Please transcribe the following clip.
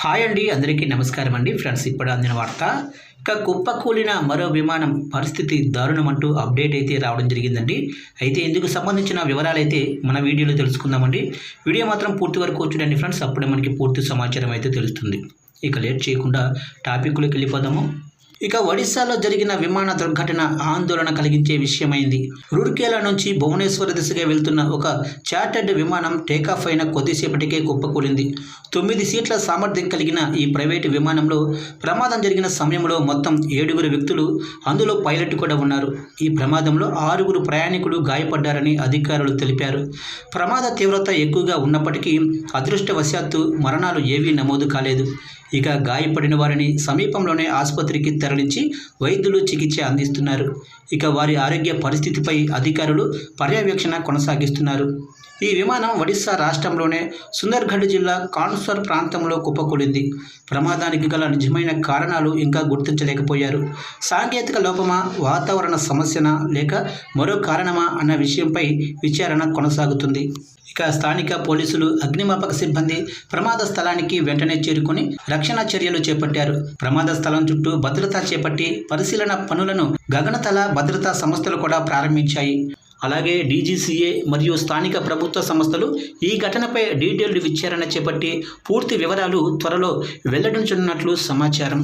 Hi అండి, అందరికీ నమస్కారం అండి. ఫ్రెండ్స్, ఇప్పుడు అందిన వార్త. ఇక కుప్పకూలిన మరో విమానం పరిస్థితి దారుణం అంటూ అప్డేట్ అయితే రావడం జరిగిందండి. అయితే ఇందుకు సంబంధించిన వివరాలు అయితే మన వీడియోలో తెలుసుకుందామండి. వీడియో మాత్రం పూర్తి వరకు చూడండి ఫ్రెండ్స్, అప్పుడే మనకి పూర్తి సమాచారం అయితే తెలుస్తుంది. ఇక లేట్ చేయకుండా టాపిక్లోకి వెళ్ళిపోదాము. ఇక ఒడిశాలో జరిగిన విమాన దుర్ఘటన ఆందోళన కలిగించే విషయమైంది. రూర్కేలా నుంచి భువనేశ్వర్ దిశగా వెళ్తున్న ఒక చార్టర్డ్ విమానం టేకాఫ్ అయిన కొద్దిసేపటికే కుప్పకూలింది. 9 సీట్ల సామర్థ్యం కలిగిన ఈ ప్రైవేటు విమానంలో ప్రమాదం జరిగిన సమయంలో మొత్తం 7 వ్యక్తులు, అందులో పైలట్ కూడా ఉన్నారు. ఈ ప్రమాదంలో 6 ప్రయాణికులు గాయపడ్డారని అధికారులు తెలిపారు. ప్రమాద తీవ్రత ఎక్కువగా ఉన్నప్పటికీ అదృష్టవశాత్తు మరణాలు ఏవీ నమోదు కాలేదు. ఇక గాయపడిన వారిని సమీపంలోనే ఆసుపత్రికి తరలించి వైద్యులు చికిత్స అందిస్తున్నారు. ఇక వారి ఆరోగ్య పరిస్థితిపై అధికారులు పర్యవేక్షణ కొనసాగిస్తున్నారు. ఈ విమానం ఒడిశా రాష్ట్రంలోనే సుందర్గఢ్ జిల్లా కాన్సర్ ప్రాంతంలో కుప్పకూలింది. ప్రమాదానికి గల నిజమైన కారణాలు ఇంకా గుర్తించలేకపోయారు. సాంకేతిక లోపమా, వాతావరణ సమస్యనా, లేక మరో కారణమా అన్న విషయంపై విచారణ కొనసాగుతుంది. ఇక స్థానిక పోలీసులు, అగ్నిమాపక సిబ్బంది ప్రమాద స్థలానికి వెంటనే చేరుకుని రక్షణ చర్యలు చేపట్టారు. ప్రమాద స్థలం చుట్టూ భద్రత చేపట్టి పరిశీలన పనులను గగనతల భద్రతా సంస్థలు కూడా ప్రారంభించాయి. అలాగే డీజీసీఏ మరియు స్థానిక ప్రభుత్వ సంస్థలు ఈ ఘటనపై డీటెయిల్డ్ విచారణ చేపట్టి పూర్తి వివరాలు త్వరలో వెల్లడించనున్నట్లు సమాచారం.